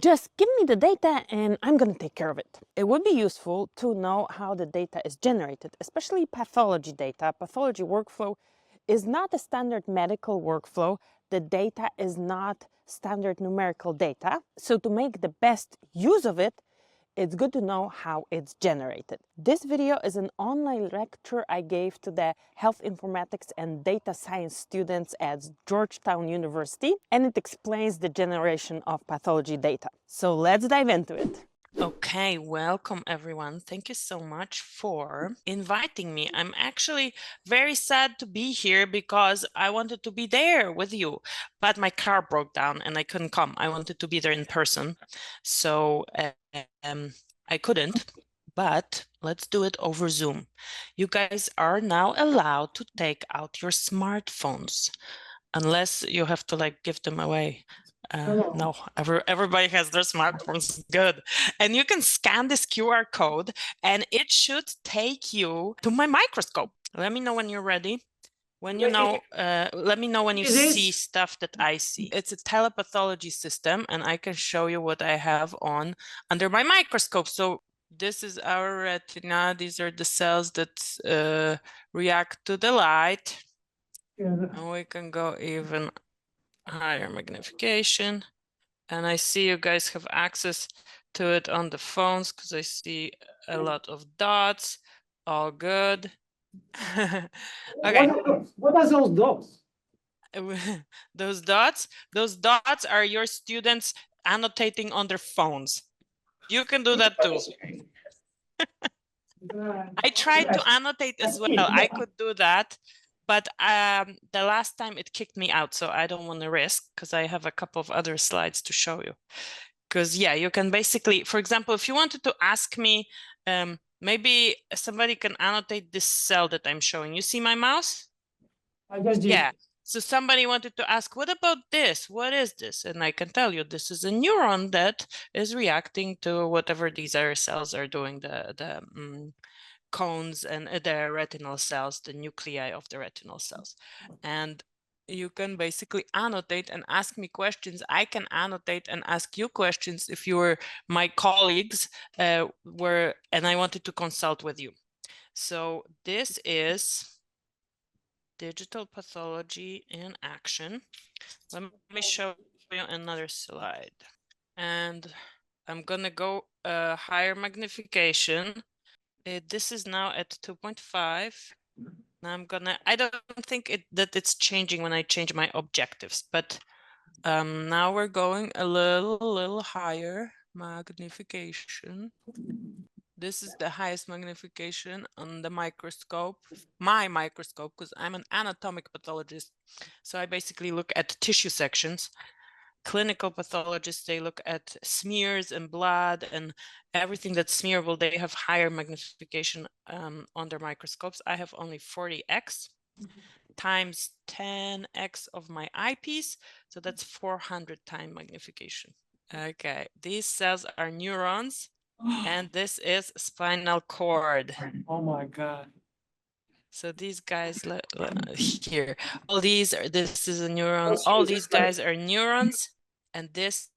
Just give me the data and I'm going to take care of it. It would be useful to know how the data is generated, especially pathology data. Pathology workflow is not a standard medical workflow. The data is not standard numerical data. So to make the best use of it, it's good to know how it's generated. This video is an online lecture I gave to the health informatics and data science students at Georgetown University, and it explains the generation of pathology data. So let's dive into it. Okay, welcome everyone. Thank you so much for inviting me. I'm actually very sad to be here because I wanted to be there with you, but my car broke down and I couldn't come. I wanted to be there in person. So I couldn't, but let's do it over Zoom. You guys are now allowed to take out your smartphones, unless you have to like give them away. No, everybody has their smartphones. Good. And you can scan this QR code and it should take you to my microscope. Let me know when you're ready. When you know, let me know when you see stuff that I see. It's a telepathology system and I can show you what I have on under my microscope. So this is our retina. These are the cells that react to the light. And we can go even higher magnification. And I see you guys have access to it on the phones because I see a lot of dots. All good. Okay. What are those dots? Those dots are your students annotating on their phones. You can do that too. I tried to annotate as well. I could do that, but the last time it kicked me out, so I don't want to risk because I have a couple of other slides to show you. Because yeah, you can basically, for example, if you wanted to ask me, maybe somebody can annotate this cell that I'm showing. You see my mouse? I just did. Yeah. So somebody wanted to ask, what about this? What is this? And I can tell you, this is a neuron that is reacting to whatever these other cells are doing, the cones and the retinal cells, the nuclei of the retinal cells. And you can basically annotate and ask me questions. I can annotate and ask you questions if you were my colleagues and I wanted to consult with you. So this is digital pathology in action. Let me show you another slide. And I'm gonna go higher magnification. This is now at 2.5. Now I don't think that it's changing when I change my objectives, but now we're going a little higher magnification. This is the highest magnification on the microscope, my microscope, because I'm an anatomic pathologist. So I basically look at tissue sections. Clinical pathologists, they look at smears and blood and everything that's smearable. They have higher magnification on their microscopes. I have only 40x times 10x of my eyepiece. So that's 400 time magnification. Okay, these cells are neurons. And this is spinal cord. Oh my God. So these guys here, this is a neuron. All these guys are neurons. And this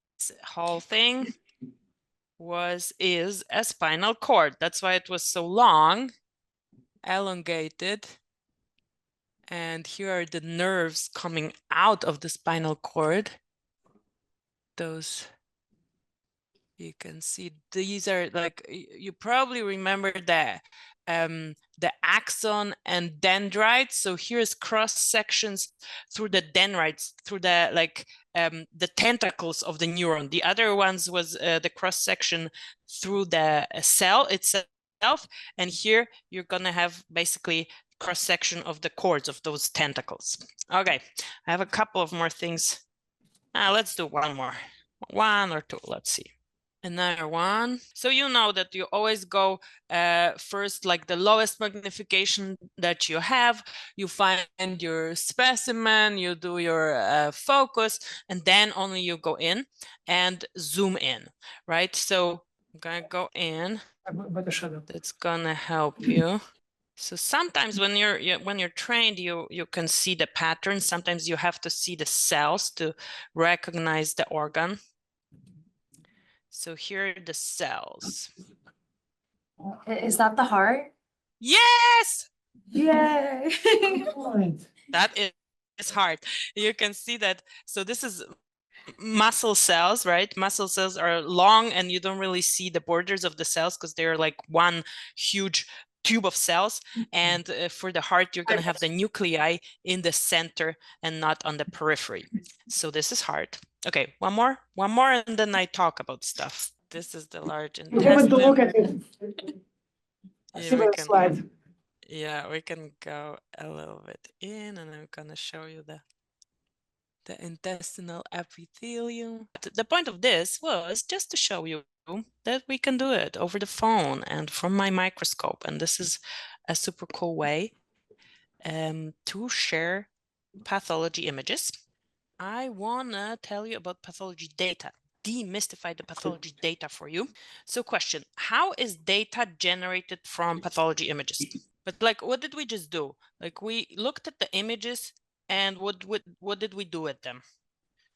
whole thing is a spinal cord. That's why it was so long, elongated. And here are the nerves coming out of the spinal cord. Those, you can see, these are like, you probably remember that the axon and dendrites. So here's cross sections through the dendrites, through the the tentacles of the neuron. The other ones was the cross section through the cell itself. And here you're gonna have basically cross section of the cords of those tentacles. Okay, I have a couple of more things. Let's do one more, one or two. Let's see. Another one. So you know that you always go first, like the lowest magnification that you have. You find your specimen, you do your focus, and then only you go in and zoom in, right? So I'm gonna go in. That's gonna help you. So sometimes when you're trained, you can see the pattern. Sometimes you have to see the cells to recognize the organ. So here are the cells. Is that the heart? Yes! Yay! That is hard. You can see that. So this is muscle cells, right? Muscle cells are long and you don't really see the borders of the cells because they're like one huge tube of cells. And for the heart, you're going to have the nuclei in the center and not on the periphery. So this is hard. Okay, one more, and then I talk about stuff. This is the large We haven't to intestine. look at it. I see the slide. Yeah, we can go a little bit in, and I'm going to show you the intestinal epithelium. The point of this was just to show you that we can do it over the phone and from my microscope. And this is a super cool way to share pathology images. I want to tell you about pathology data, demystify the pathology data for you. So question, how is data generated from pathology images? But like, what did we just do? Like we looked at the images and what did we do with them?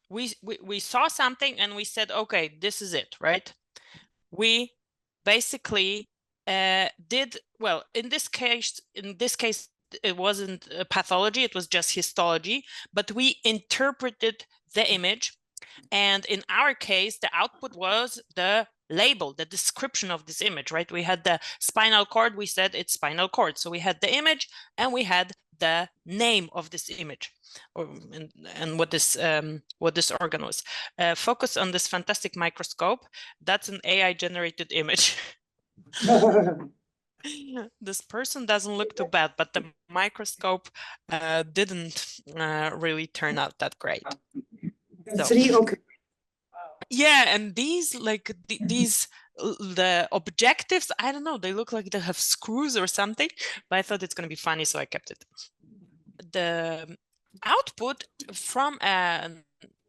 We saw something and we said, okay, this is it, right? We basically did, well, in this case, it wasn't pathology, it was just histology, but we interpreted the image. And in our case, the output was the label, the description of this image, right? We had the spinal cord, we said it's spinal cord. So we had the image and we had the name of this image and what this organ was. Focus on this fantastic microscope. That's an AI generated image. This person doesn't look too bad, but the microscope didn't really turn out that great. So, Okay. yeah, and these like these the objectives, I don't know, they look like they have screws or something, but I thought it's going to be funny, so I kept it. The output from an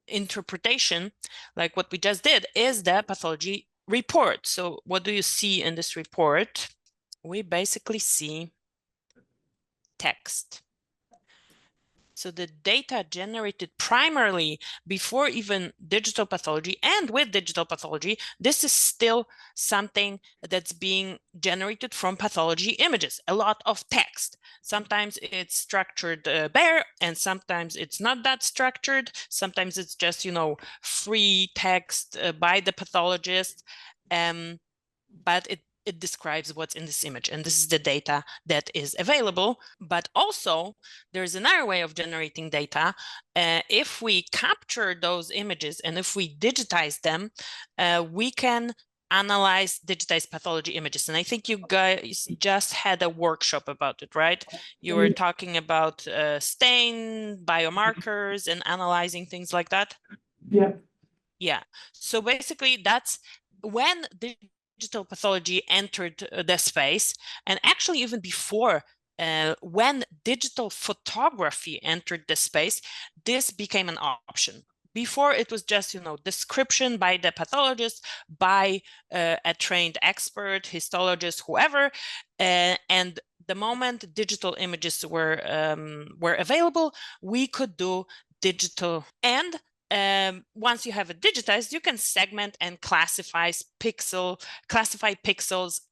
interpretation, like what we just did, is the pathology report. So what do you see in this report? We basically see text. So the data generated primarily before even digital pathology and with digital pathology, this is still something that's being generated from pathology images, a lot of text. Sometimes it's structured bare and sometimes it's not that structured. Sometimes it's just, you know, free text by the pathologist. But it describes what's in this image, and this is the data that is available. But also there's another way of generating data. If we capture those images and if we digitize them, we can analyze digitized pathology images. And I think you guys just had a workshop about it, right? You were talking about stain biomarkers and analyzing things like that. Yeah, so basically that's when digital pathology entered the space, and actually even before, when digital photography entered the space, this became an option. Before it was just, you know, description by the pathologist, by a trained expert, histologist, whoever, and the moment digital images were available, we could do digital. And once you have it digitized, you can segment and classify pixels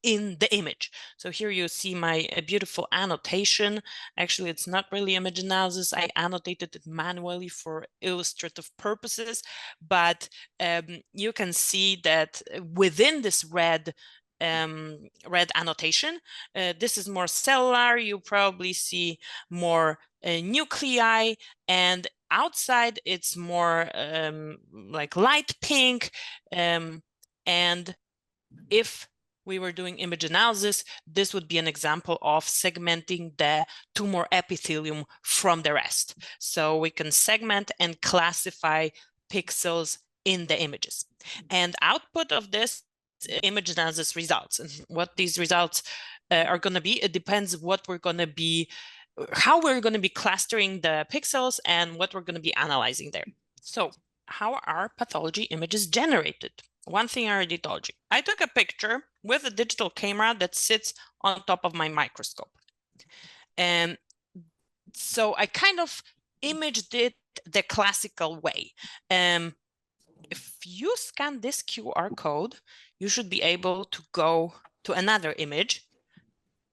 in the image. So here you see my beautiful annotation. Actually, it's not really image analysis. I annotated it manually for illustrative purposes, but you can see that within this red annotation, this is more cellular. You probably see more nuclei, and outside it's more like light pink. And if we were doing image analysis, this would be an example of segmenting the tumor epithelium from the rest. So we can segment and classify pixels in the images. And output of this image analysis results. And what these results are going to be, it depends what we're going to be, how we're going to be clustering the pixels and what we're going to be analyzing there. So how are pathology images generated? One thing I already told you. I took a picture with a digital camera that sits on top of my microscope. And so I kind of imaged it the classical way. if you scan this QR code, you should be able to go to another image.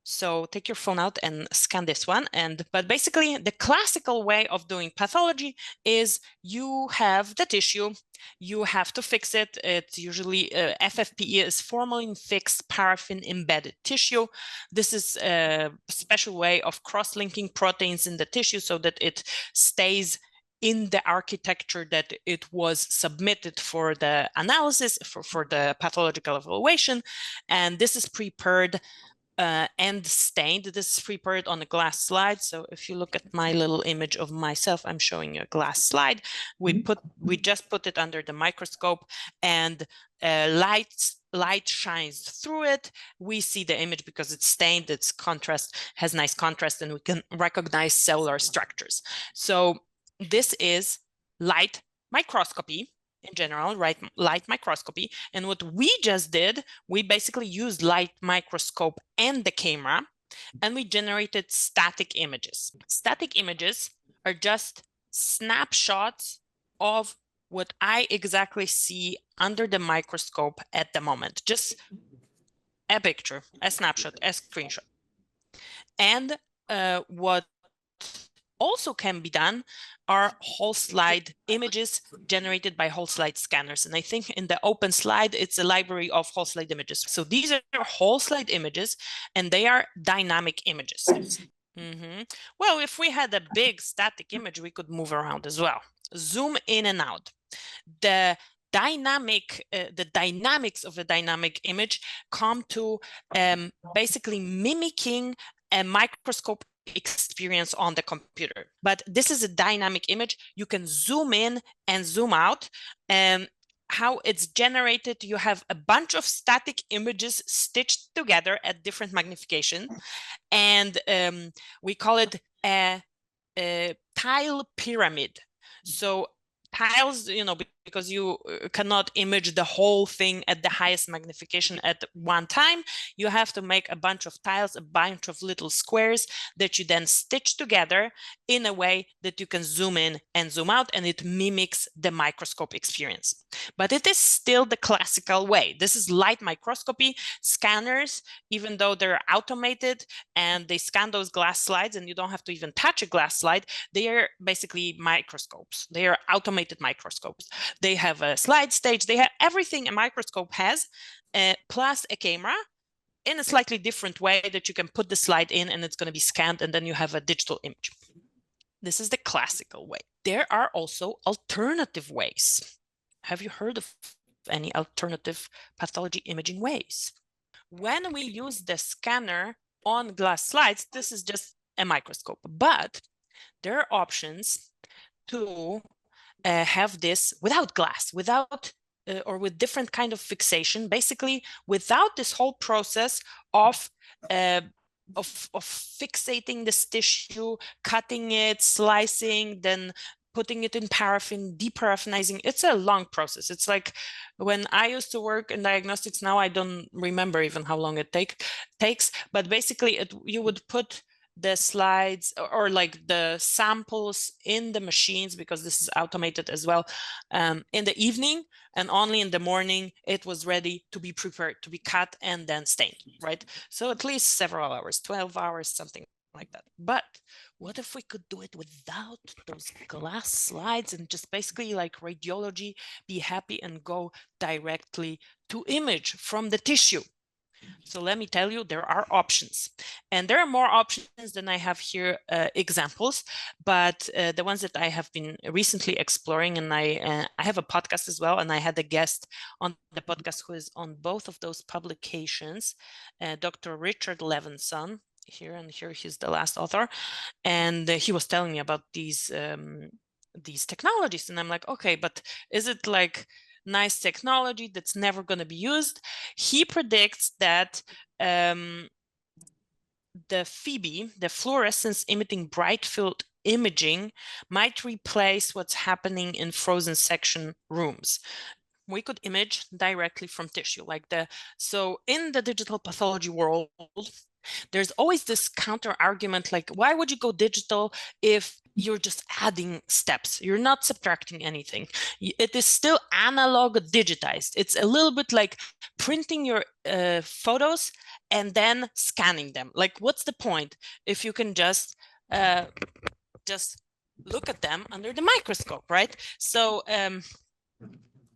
So take your phone out and scan this one. But basically, the classical way of doing pathology is you have the tissue, you have to fix it. It's usually FFPE is formalin fixed paraffin embedded tissue. This is a special way of cross-linking proteins in the tissue so that it stays in the architecture that it was submitted for the analysis, for the pathological evaluation. And this is prepared and stained. This is prepared on a glass slide. So if you look at my little image of myself, I'm showing you a glass slide. We just put it under the microscope, and light shines through it. We see the image because it's stained. Its contrast has nice contrast, and we can recognize cellular structures. So this is light microscopy. In general, light microscopy. And what we just did, we basically used light microscope and the camera, and we generated static images. Static images are just snapshots of what I exactly see under the microscope at the moment. Just a picture, a snapshot, a screenshot. And what also can be done are whole slide images generated by whole slide scanners. And I think in the open slide, it's a library of whole slide images. So these are whole slide images, and they are dynamic images. Well, if we had a big static image, we could move around as well. Zoom in and out. The dynamics of a dynamic image come to basically mimicking a microscope experience on the computer. But this is a dynamic image. You can zoom in and zoom out. And how it's generated, you have a bunch of static images stitched together at different magnification. And we call it a tile pyramid. So tiles, because you cannot image the whole thing at the highest magnification at one time, you have to make a bunch of tiles, a bunch of little squares that you then stitch together in a way that you can zoom in and zoom out, and it mimics the microscope experience. But it is still the classical way. This is light microscopy. Scanners, even though they're automated and they scan those glass slides and you don't have to even touch a glass slide, they are basically microscopes. They are automated microscopes. They have a slide stage. They have everything a microscope has, plus a camera in a slightly different way that you can put the slide in and it's going to be scanned, and then you have a digital image. This is the classical way. There are also alternative ways. Have you heard of any alternative pathology imaging ways? When we use the scanner on glass slides, this is just a microscope, but there are options to have this without glass, or with different kind of fixation, basically without this whole process of fixating this tissue, cutting it, slicing, then putting it in paraffin, deparaffinizing. It's a long process. It's like when I used to work in diagnostics, now I don't remember even how long it takes, but basically you would put the slides or like the samples in the machines, because this is automated as well, in the evening, and only in the morning it was ready to be prepared, to be cut and then stained, right? So at least several hours, 12 hours, something like that. But what if we could do it without those glass slides and just basically like radiology, be happy and go directly to image from the tissue? So let me tell you, there are options, and there are more options than I have here examples, but the ones that I have been recently exploring, and I have a podcast as well, and I had a guest on the podcast who is on both of those publications, Dr. Richard Levinson, here he's the last author, and he was telling me about these technologies, and I'm like, okay, but is it like nice technology that's never going to be used? He predicts that the FIBI, the fluorescence emitting bright field imaging, might replace what's happening in frozen section rooms. We could image directly from tissue so in the digital pathology world, there's always this counter argument, like, why would you go digital if you're just adding steps. You're not subtracting anything. It is still analog digitized. It's a little bit like printing your photos and then scanning them. Like, what's the point if you can just look at them under the microscope, right? So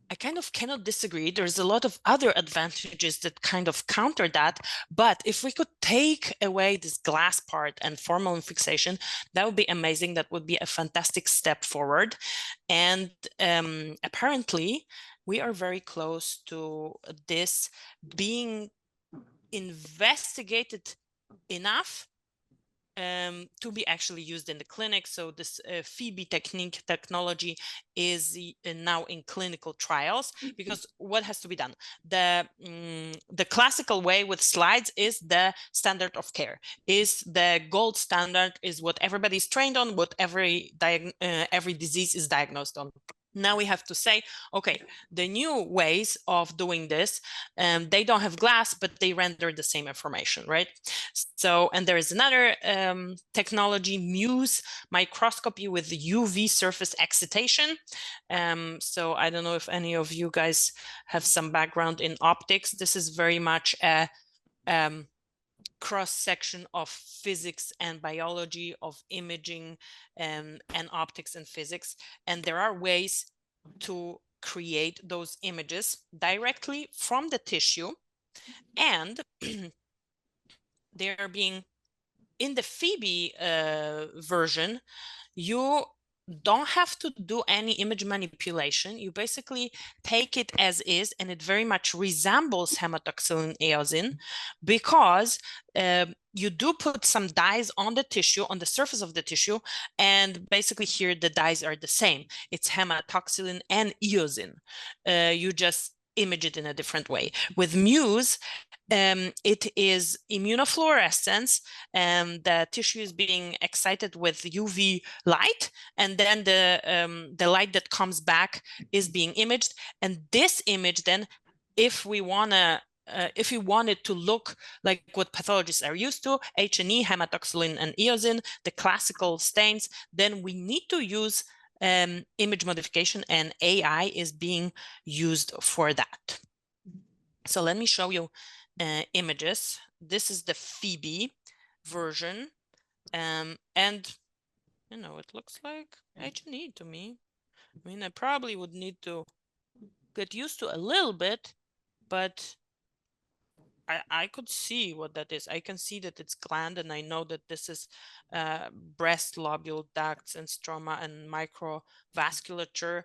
I kind of cannot disagree. There's a lot of other advantages that kind of counter that. But if we could take away this glass part and formalin fixation, that would be amazing. That would be a fantastic step forward. And apparently, we are very close to this being investigated enough to be actually used in the clinic. So this FIBI technology is now in clinical trials, because what has to be done? The classical way with slides is the standard of care, is the gold standard, is what everybody's trained on, what every disease is diagnosed on. Now we have to say, okay, the new ways of doing this, they don't have glass, but they render the same information, right? So, and there is another technology, MUSE, microscopy with UV surface excitation. So I don't know if any of you guys have some background in optics. This is very much a cross-section of physics and biology, of imaging and optics and physics. And there are ways to create those images directly from the tissue, and they are being, in the FIBI version, you don't have to do any image manipulation. You basically take it as is, and it very much resembles hematoxylin eosin, because you do put some dyes on the tissue, on the surface of the tissue, and basically here the dyes are the same. It's hematoxylin and eosin. You just image it in a different way. With MUSE, it is immunofluorescence, and the tissue is being excited with UV light, and then the light that comes back is being imaged. And this image then, if we wanted to look like what pathologists are used to, H&E, hematoxylin and eosin, the classical stains, then we need to use image modification, and AI is being used for that. So let me show you images. This is the FIBI version, and you know, it looks like H&E to me. I mean, I probably would need to get used to a little bit, but I could see what that is. I can see that it's gland, and I know that this is breast lobule ducts and stroma and microvasculature.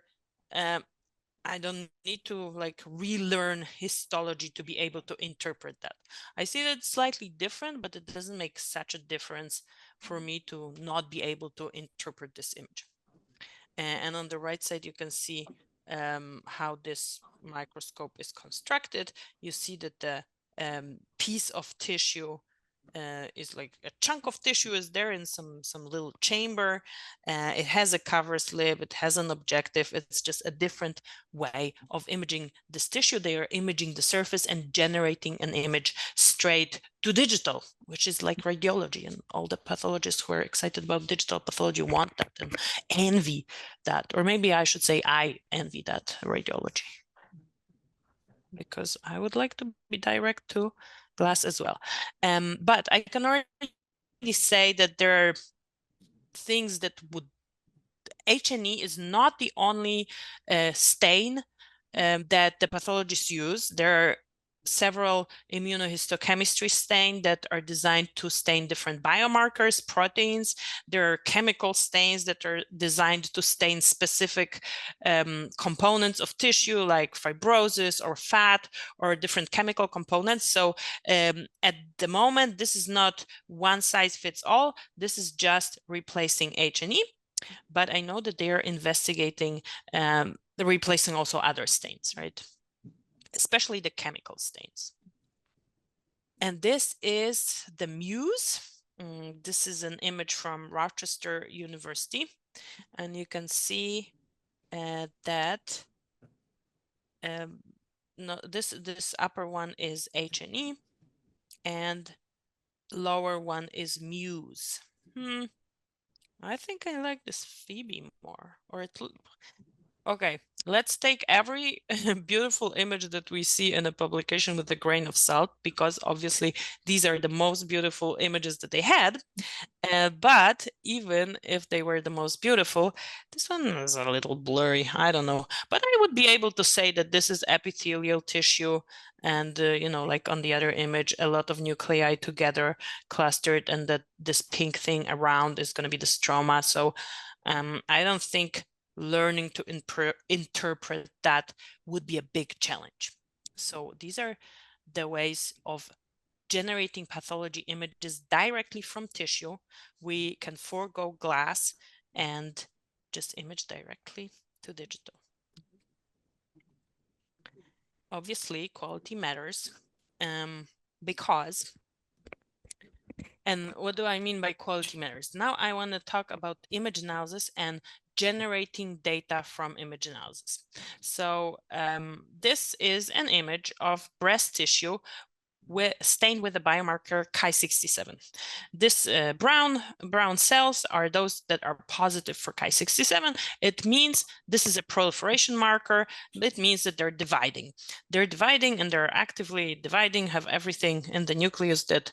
I don't need to like relearn histology to be able to interpret that. I see that it's slightly different, but it doesn't make such a difference for me to not be able to interpret this image. And on the right side, you can see how this microscope is constructed. You see that the piece of tissue is like a chunk of tissue is there in some little chamber. It has a cover slip, it has an objective. It's just a different way of imaging this tissue. They are imaging the surface and generating an image straight to digital, which is like radiology, and all the pathologists who are excited about digital pathology want that and envy that. Or maybe I should say I envy that radiology, because I would like to be direct to glass as well. But I can already say that there are things that would, H&E is not the only stain that the pathologists use. There are several immunohistochemistry stains that are designed to stain different biomarkers, proteins. There are chemical stains that are designed to stain specific components of tissue, like fibrosis or fat or different chemical components. So at the moment, this is not one size fits all. This is just replacing H&E. But I know that they are investigating replacing also other stains, right? Especially the chemical stains. And this is the MUSE. This is an image from Rochester University. And you can see that no, this upper one is H&E, and lower one is MUSE. I think I like this FIBI more, or okay, let's take every beautiful image that we see in a publication with a grain of salt, because obviously these are the most beautiful images that they had. But even if they were the most beautiful, this one is a little blurry. I don't know. But I would be able to say that this is epithelial tissue. And, you know, like on the other image, a lot of nuclei together clustered, and that this pink thing around is going to be the stroma. So I don't think learning to interpret that would be a big challenge. So these are the ways of generating pathology images directly from tissue. We can forego glass and just image directly to digital. Obviously, quality matters because, and what do I mean by quality matters? Now I want to talk about image analysis and generating data from image analysis. So this is an image of breast tissue stained with the biomarker Ki67. This brown cells are those that are positive for Ki67. It means this is a proliferation marker. It means that they're dividing. They're dividing, and they're actively dividing, have everything in the nucleus that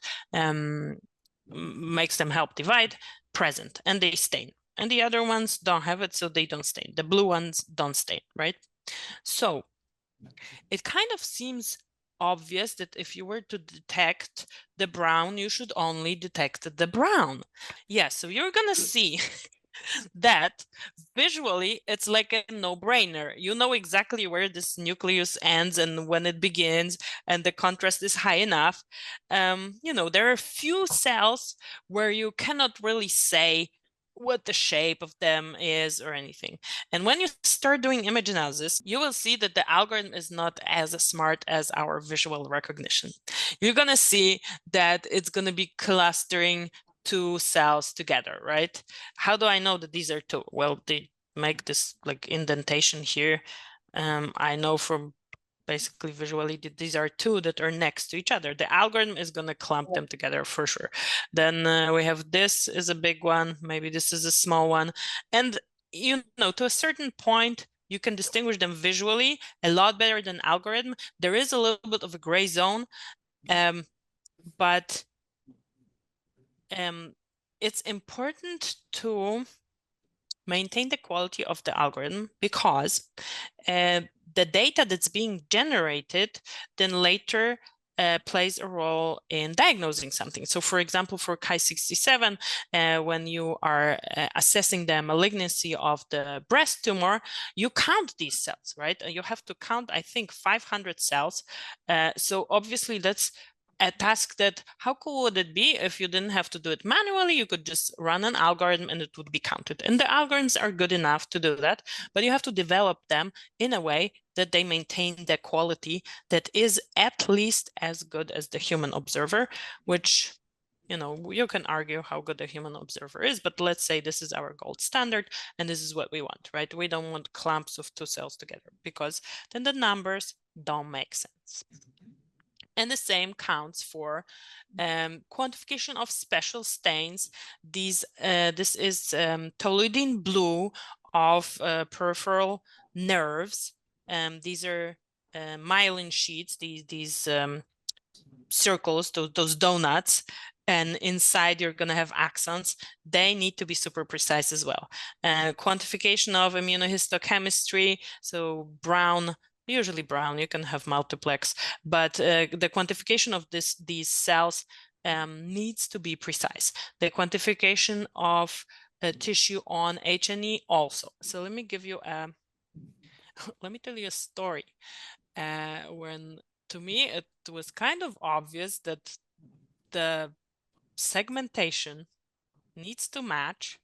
makes them help divide present, and they stain. And the other ones don't have it, so they don't stain. The blue ones don't stain, right? So it kind of seems obvious that if you were to detect the brown, you should only detect the brown. Yeah, so you're gonna see that visually it's like a no-brainer. You know exactly where this nucleus ends and when it begins, and the contrast is high enough. You know, there are a few cells where you cannot really say what the shape of them is or anything. And when you start doing image analysis, you will see that the algorithm is not as smart as our visual recognition. You're going to see that it's going to be clustering two cells together, right? How do I know that these are two? Well, they make this like indentation here. I know from basically visually that these are two that are next to each other. The algorithm is going to clump them together for sure. Then we have this is a big one. Maybe this is a small one. And, you know, to a certain point, you can distinguish them visually a lot better than algorithm. There is a little bit of a gray zone, but it's important to maintain the quality of the algorithm, because the data that's being generated then later plays a role in diagnosing something. So for example, for Ki67, when you are assessing the malignancy of the breast tumor, you count these cells, right? You have to count, I think, 500 cells. So obviously that's a task that, how cool would it be if you didn't have to do it manually? You could just run an algorithm and it would be counted. And the algorithms are good enough to do that, but you have to develop them in a way that they maintain the quality that is at least as good as the human observer, which, you know, you can argue how good a human observer is, but let's say this is our gold standard and this is what we want, right? We don't want clumps of two cells together, because then the numbers don't make sense. And the same counts for quantification of special stains. This is toluidine blue of peripheral nerves. These are myelin sheets, these circles, those donuts, and inside you're going to have axons. They need to be super precise as well. Quantification of immunohistochemistry, so brown, usually brown, you can have multiplex, but the quantification of these cells needs to be precise. The quantification of tissue on H&E also. So let me give you let me tell you a story. When to me it was kind of obvious that the segmentation needs to match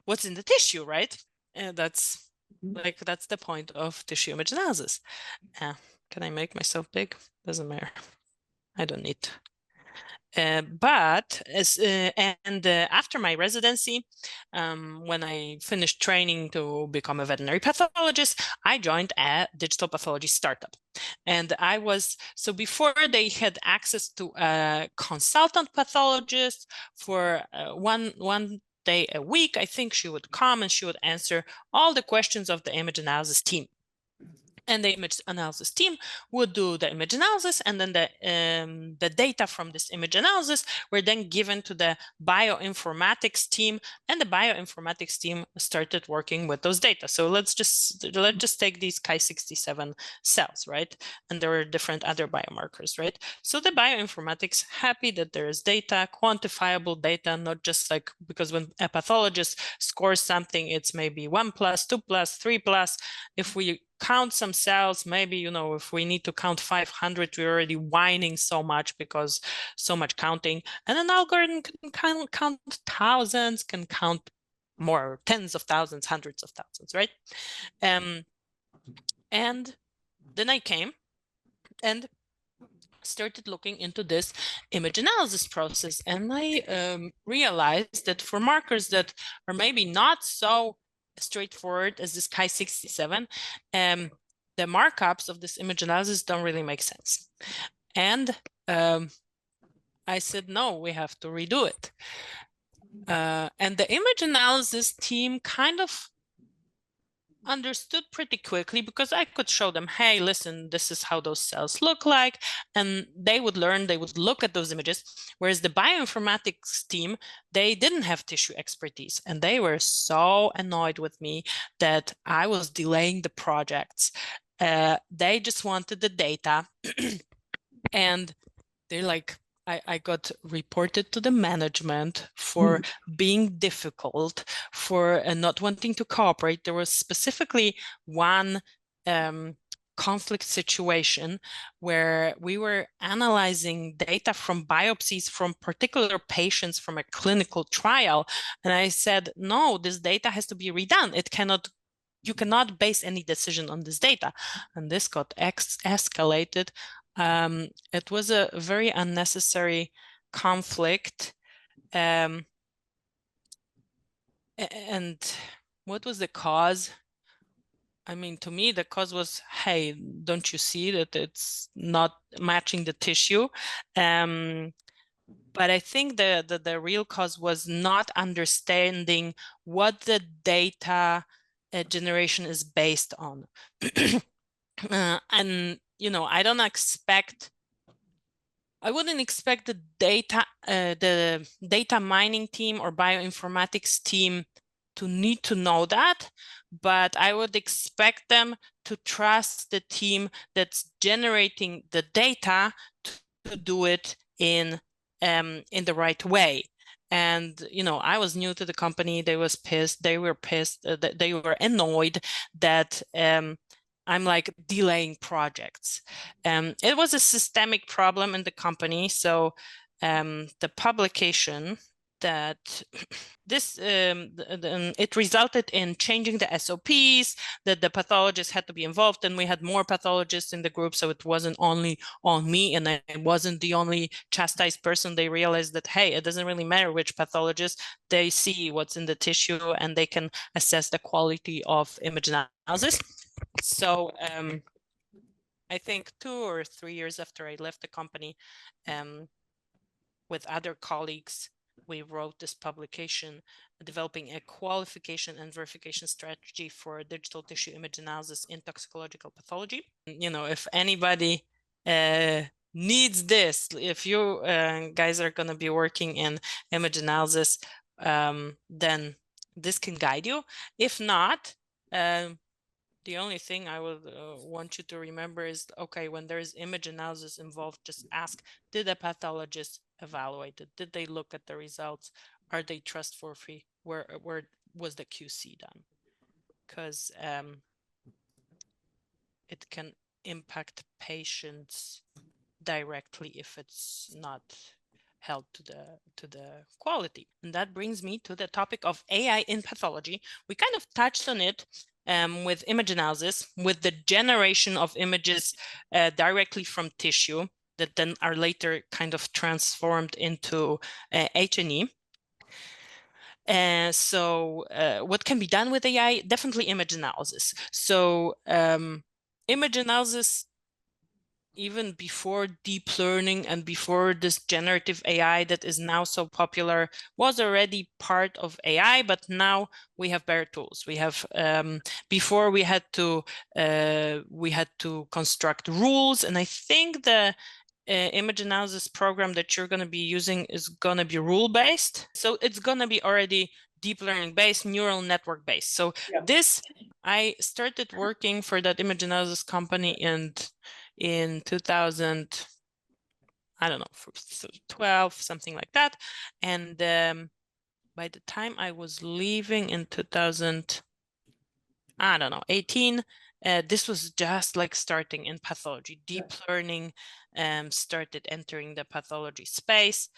what's in the tissue, right? And that's the point of tissue image analysis. Can I make myself big? Doesn't matter. I don't need to. After my residency, when I finished training to become a veterinary pathologist, I joined a digital pathology startup. And so before they had access to a consultant pathologist for 1,000 day a week, I think she would come and she would answer all the questions of the image analysis team. And the image analysis team would do the image analysis, and then the data from this image analysis were then given to the bioinformatics team, and the bioinformatics team started working with those data. So let's just take these Ki-67 cells, right? And there are different other biomarkers, right? So the bioinformatics happy that there is data, quantifiable data, not just like, because when a pathologist scores something, it's maybe 1+, 2+, 3+. If we count some cells, maybe, you know, if we need to count 500, we're already whining so much because so much counting. And an algorithm can count thousands, can count more, tens of thousands, hundreds of thousands, right? And then I came and started looking into this image analysis process, and I realized that for markers that are maybe not so straightforward as this Ki-67, the markups of this image analysis don't really make sense. And I said, no, we have to redo it. And the image analysis team kind of understood pretty quickly, because I could show them, hey, listen, this is how those cells look like, and they would learn, they would look at those images. Whereas the bioinformatics team, they didn't have tissue expertise, and they were so annoyed with me that I was delaying the projects. They just wanted the data and they're like, I got reported to the management for being difficult, for not wanting to cooperate. There was specifically one conflict situation where we were analyzing data from biopsies from particular patients from a clinical trial. And I said, no, this data has to be redone. You cannot base any decision on this data. And this got escalated. It was a very unnecessary conflict. And what was the cause? I mean, to me, the cause was, hey, don't you see that it's not matching the tissue? But I think the real cause was not understanding what the data generation is based on. And you know, I wouldn't expect the data mining team or bioinformatics team to need to know that, but I would expect them to trust the team that's generating the data to do it in the right way. And you know, I was new to the company. They were pissed. They were annoyed that I'm like delaying projects. It was a systemic problem in the company. So the publication that this it resulted in changing the SOPs, that the pathologists had to be involved, and we had more pathologists in the group, so it wasn't only on me, and I wasn't the only chastised person. They realized that, hey, it doesn't really matter which pathologist, they see what's in the tissue and they can assess the quality of image analysis. So I think 2 or 3 years after I left the company, with other colleagues, we wrote this publication developing a qualification and verification strategy for digital tissue image analysis in toxicological pathology. You know, if anybody needs this, if you guys are going to be working in image analysis, then this can guide you. If not, the only thing I would want you to remember is, okay, when there is image analysis involved, just ask, did a pathologist evaluate it? Did they look at the results? Are they trustworthy? Where was the QC done? Because it can impact patients directly if it's not held to the quality. And that brings me to the topic of AI in pathology. We kind of touched on it with image analysis, with the generation of images directly from tissue that then are later kind of transformed into H&E. So what can be done with AI? Definitely image analysis. So image analysis even before deep learning and before this generative AI that is now so popular was already part of AI, but now we have better tools. We have before we had to construct rules, and I think the image analysis program that you're going to be using is going to be rule-based. So it's going to be already deep learning based, neural network based. So this, I started working for that image analysis company in 2000, I don't know, 12, something like that. And by the time I was leaving in 2000, I don't know, 18, this was just like starting in pathology. Deep learning started entering the pathology space.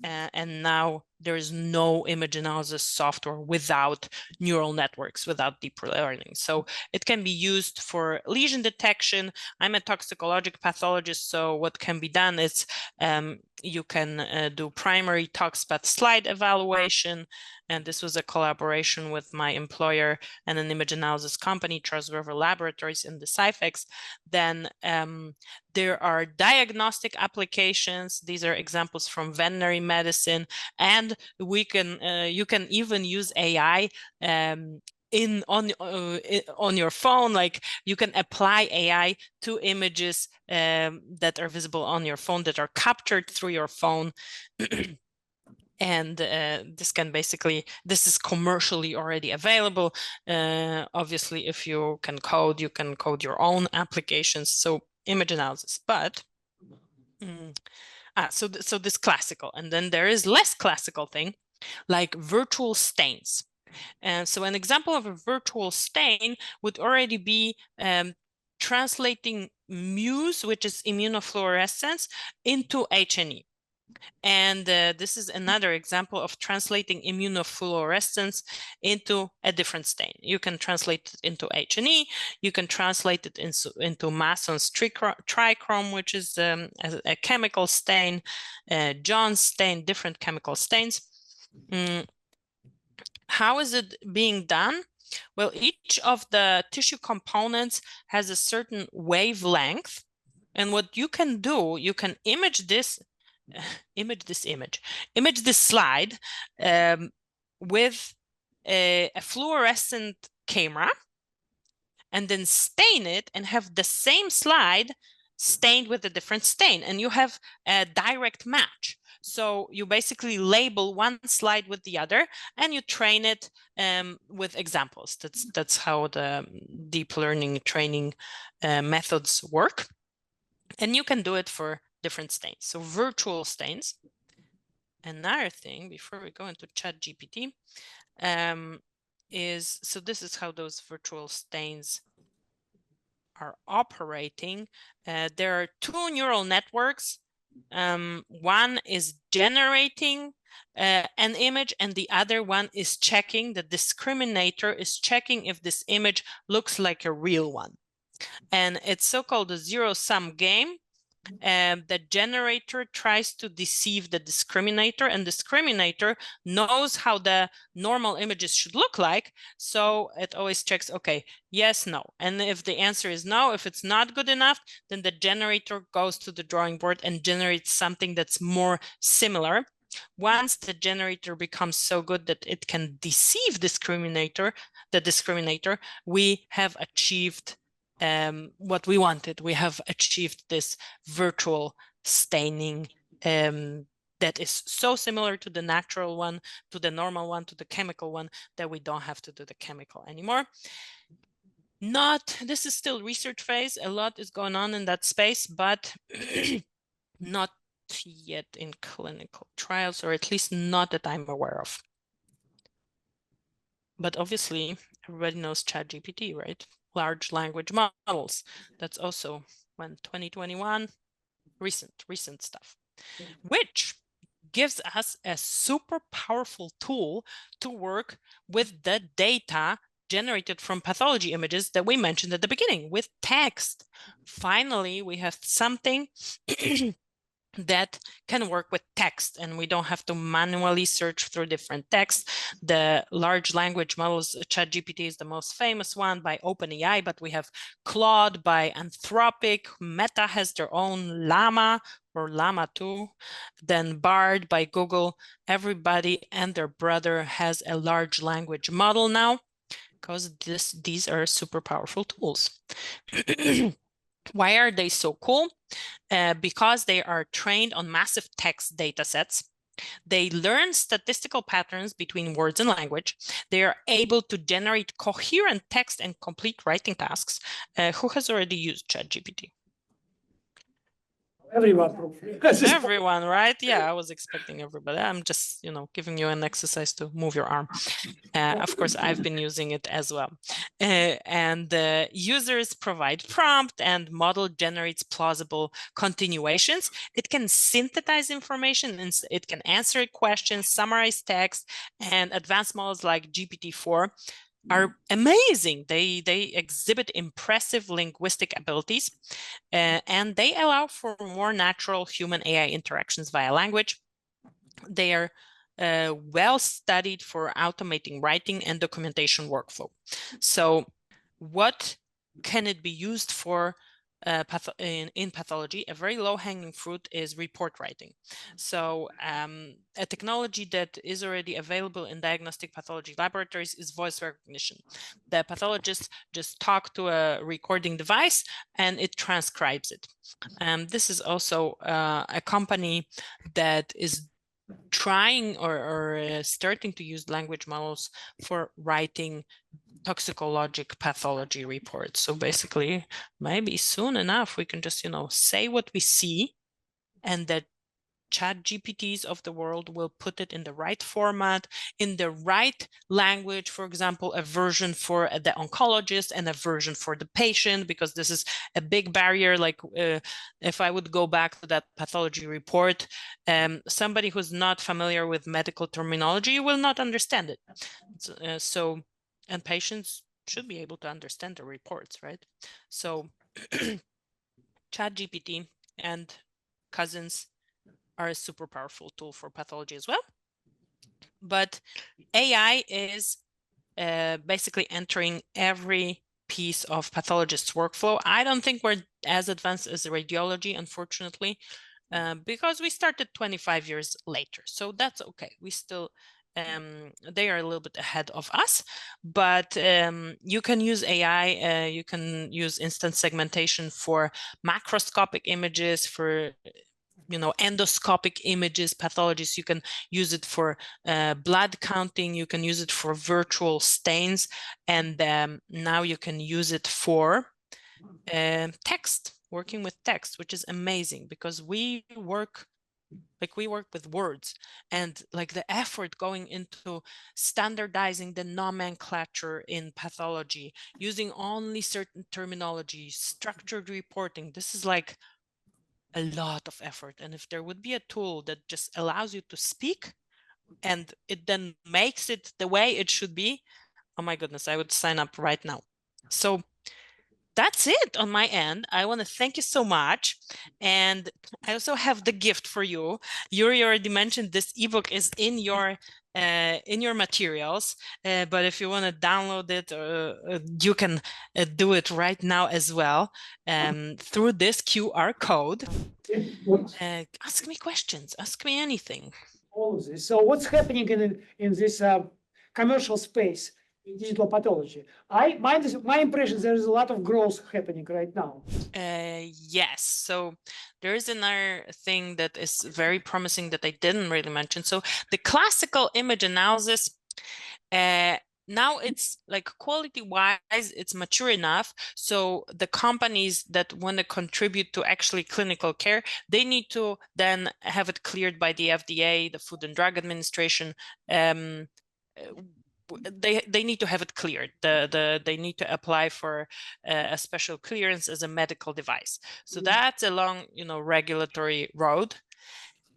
And now there is no image analysis software without neural networks, without deep learning. So it can be used for lesion detection. I'm a toxicologic pathologist, so what can be done is you can do primary toxpath slide evaluation. And this was a collaboration with my employer and an image analysis company, Charles River Laboratories, and the Deciphex. Then there are diagnostic applications. These are examples from veterinary medicine, and we can you can even use AI on your phone. Like you can apply AI to images that are visible on your phone, that are captured through your phone. And this this is commercially already available. Obviously, if you can code your own applications. So image analysis, but so this classical, and then there is less classical thing like virtual stains. And so an example of a virtual stain would already be translating MUSE, which is immunofluorescence, into H&E. And this is another example of translating immunofluorescence into a different stain. You can translate it into H&E. You can translate it into Masson's trichrome, which is a chemical stain, John's stain, different chemical stains. How is it being done? Well, each of the tissue components has a certain wavelength. And what you can do, you can image this slide with a fluorescent camera, and then stain it and have the same slide stained with a different stain, and you have a direct match. So you basically label one slide with the other, and you train it with examples. That's how the deep learning training methods work. And you can do it for different stains. So virtual stains. Another thing before we go into ChatGPT is, so this is how those virtual stains are operating. There are two neural networks. One is generating an image, and the other one is checking. The discriminator is checking if this image looks like a real one. And it's so-called a zero-sum game. The generator tries to deceive the discriminator, and discriminator knows how the normal images should look like. So it always checks, okay, yes, no. And if the answer is no, if it's not good enough, then the generator goes to the drawing board and generates something that's more similar. Once the generator becomes so good that it can deceive the discriminator, we have achieved what we wanted. We have achieved this virtual staining that is so similar to the natural one, to the normal one, to the chemical one, that we don't have to do the chemical anymore. This is still research phase. A lot is going on in that space, but not yet in clinical trials, or at least not that I'm aware of. But obviously, everybody knows ChatGPT, right? Large language models. That's also when 2021, recent stuff, which gives us a super powerful tool to work with the data generated from pathology images that we mentioned at the beginning with text. Finally, we have something that can work with text, and we don't have to manually search through different texts. The large language models, ChatGPT is the most famous one by OpenAI, but we have Claude by Anthropic. Meta has their own Llama or Llama 2, then Bard by Google. Everybody and their brother has a large language model now, because these are super powerful tools. Why are they so cool? Because they are trained on massive text data sets. They learn statistical patterns between words and language. They are able to generate coherent text and complete writing tasks. Who has already used ChatGPT? Everyone. Everyone, right? Yeah, I was expecting everybody. I'm just, giving you an exercise to move your arm. Of course, I've been using it as well. And users provide prompt, and model generates plausible continuations. It can synthesize information, and it can answer questions, summarize text, and advanced models like GPT-4 are amazing. They exhibit impressive linguistic abilities, and they allow for more natural human AI interactions via language. They are well studied for automating writing and documentation workflow. So what can it be used for in pathology? A very low-hanging fruit is report writing. So a technology that is already available in diagnostic pathology laboratories is voice recognition. The pathologist just talk to a recording device and it transcribes it. This is also a company that is trying or starting to use language models for writing toxicologic pathology reports. So basically, maybe soon enough, we can just, say what we see, and that ChatGPTs of the world will put it in the right format, in the right language. For example, a version for the oncologist and a version for the patient, because this is a big barrier. Like if I would go back to that pathology report, somebody who's not familiar with medical terminology will not understand it. And patients should be able to understand the reports, right? So ChatGPT and cousins are a super powerful tool for pathology as well. But AI is basically entering every piece of pathologist's workflow. I don't think we're as advanced as radiology, unfortunately, because we started 25 years later. So that's okay. We still, they are a little bit ahead of us, but you can use AI, you can use instant segmentation for macroscopic images, for endoscopic images, pathologies. You can use it for blood counting. You can use it for virtual stains. And now you can use it for text, working with text, which is amazing, because we work with words, and like the effort going into standardizing the nomenclature in pathology, using only certain terminology, structured reporting. This is like a lot of effort. And if there would be a tool that just allows you to speak and it then makes it the way it should be, oh my goodness, I would sign up right now. So that's it on my end. I want to thank you so much. And I also have the gift for you. Yuri already mentioned this ebook is in your materials, but if you want to download it, you can do it right now as well through this QR code. Ask me questions, ask me anything. All of this. So what's happening in this commercial space in digital pathology? My impression, there is a lot of growth happening right now. Yes. So there is another thing that is very promising that I didn't really mention. So the classical image analysis, now it's like quality wise, it's mature enough. So the companies that want to contribute to actually clinical care, they need to then have it cleared by the FDA, the Food and Drug Administration. They need to have it cleared. They need to apply for a special clearance as a medical device. So that's a long, regulatory road.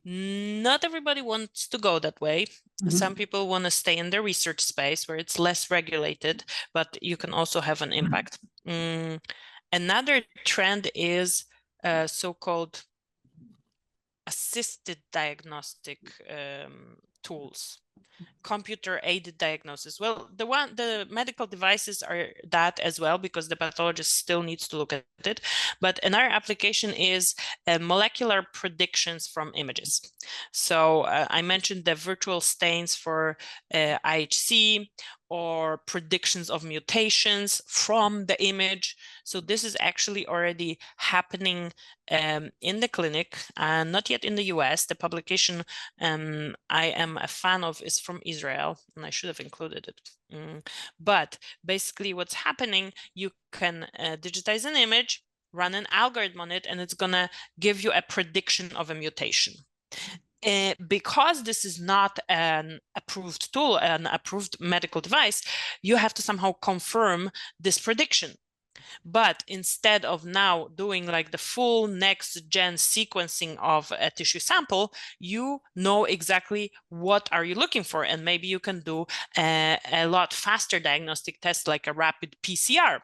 Not everybody wants to go that way. Some people want to stay in the research space where it's less regulated, but you can also have an impact. Another trend is so-called assisted diagnostic tools, computer-aided diagnosis. Well, the medical devices are that as well, because the pathologist still needs to look at it. But another application is molecular predictions from images. So I mentioned the virtual stains for IHC, or predictions of mutations from the image. So this is actually already happening in the clinic, and not yet in the US. The publication I am a fan of is from Israel, and I should have included it. But basically what's happening, you can digitize an image, run an algorithm on it, and it's gonna give you a prediction of a mutation. Because this is not an approved tool, an approved medical device, you have to somehow confirm this prediction. But instead of now doing like the full next-gen sequencing of a tissue sample, you know exactly what are you looking for, and maybe you can do a lot faster diagnostic test, like a rapid PCR.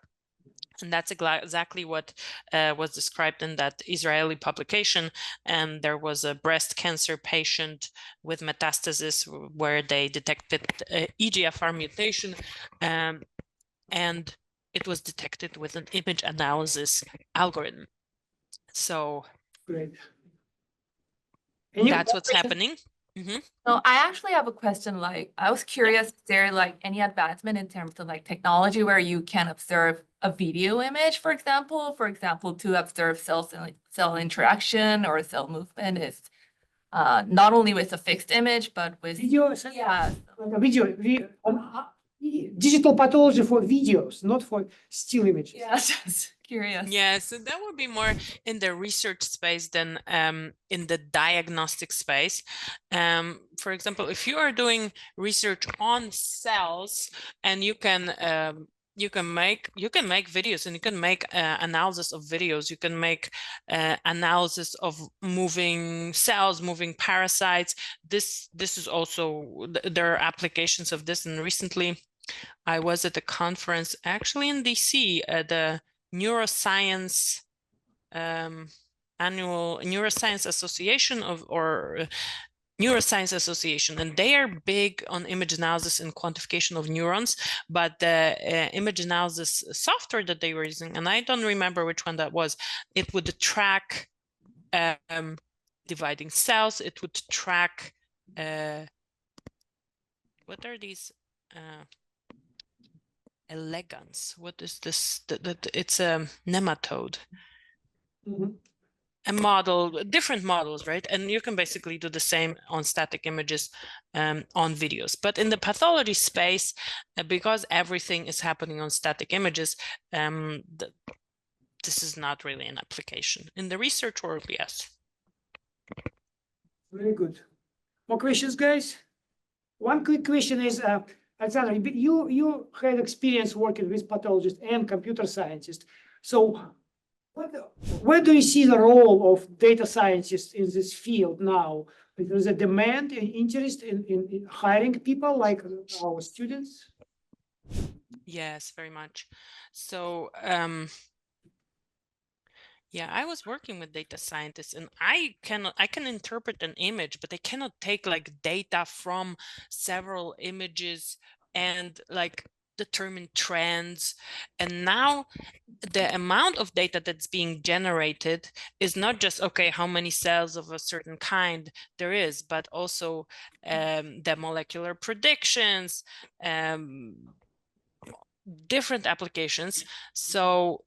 And that's exactly what was described in that Israeli publication. And there was a breast cancer patient with metastasis where they detected EGFR mutation, and it was detected with an image analysis algorithm. So Great. that's what's happening. So I actually have a question. Like, I was curious, is there like any advancement in terms of like technology where you can observe a video image, for example, to observe cell interaction or cell movement is not only with a fixed image, but with Video, yeah. like a video, digital pathology for videos, not for still images. Yeah, just curious. Yeah, so that would be more in the research space than in the diagnostic space. For example, if you are doing research on cells, and you can make videos, and you can make analysis of videos, you can make analysis of moving cells, moving parasites. This is also, there are applications of this. And recently I was at a conference actually in DC, the Neuroscience annual Neuroscience Association Neuroscience Association, and they are big on image analysis and quantification of neurons. But the image analysis software that they were using, and I don't remember which one that was, it would track dividing cells. It would track what are these elegans? What is this? It's a nematode. A model, different models, right? And you can basically do the same on static images, on videos. But in the pathology space, because everything is happening on static images, this is not really an application. In the research world, yes. Very good. More questions, guys? One quick question is, Aleksandra, you had experience working with pathologists and computer scientists. So where do you see the role of data scientists in this field now? There's a demand and interest in hiring people like our students? Yes, very much. So yeah, I was working with data scientists, and I can interpret an image, but I cannot take like data from several images and like determine trends. And now the amount of data that's being generated is not just, okay, how many cells of a certain kind there is, but also the molecular predictions, different applications. So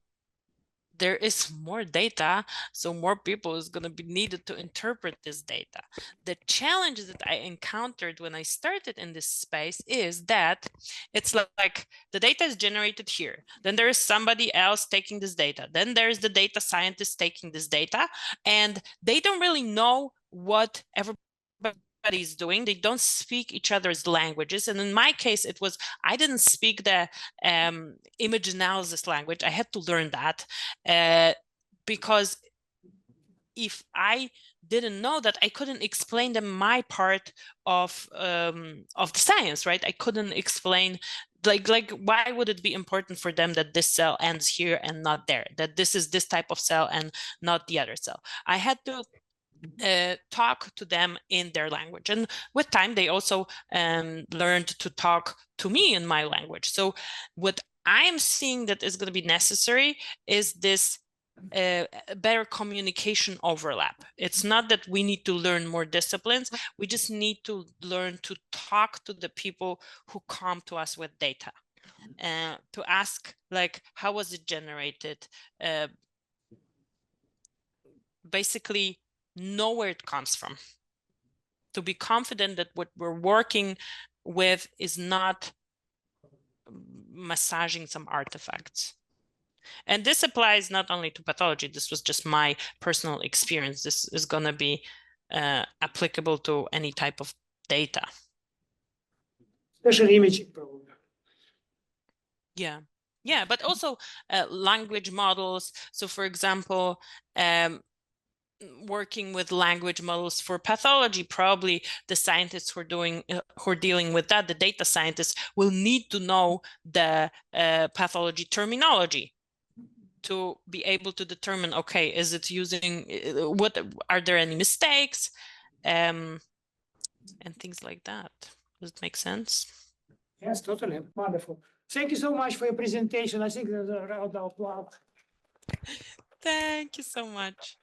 there is more data, so more people is going to be needed to interpret this data. The challenge that I encountered when I started in this space is that it's like the data is generated here, then there is somebody else taking this data, then there's the data scientist taking this data, and they don't really know what everybody is doing. They don't speak each other's languages. And in my case, it was, I didn't speak the image analysis language. I had to learn that because if I didn't know that, I couldn't explain them my part of the science, right? I couldn't explain like why would it be important for them that this cell ends here and not there, that this is this type of cell and not the other cell. I had to talk to them in their language. And with time, they also learned to talk to me in my language. So what I am seeing that is going to be necessary is this better communication overlap. It's not that we need to learn more disciplines. We just need to learn to talk to the people who come to us with data, to ask, like, how was it generated? Basically, know where it comes from, to be confident that what we're working with is not massaging some artifacts. And this applies not only to pathology. This was just my personal experience. This is going to be applicable to any type of data. Especially imaging, probably. Yeah. Yeah, but also language models. So for example, working with language models for pathology, probably the scientists who are dealing with that, the data scientists, will need to know the pathology terminology to be able to determine, okay, is it using, what are there any mistakes, and things like that. Does it make sense? Yes, totally. Wonderful. Thank you so much for your presentation. I think there's a round of applause. Thank you so much.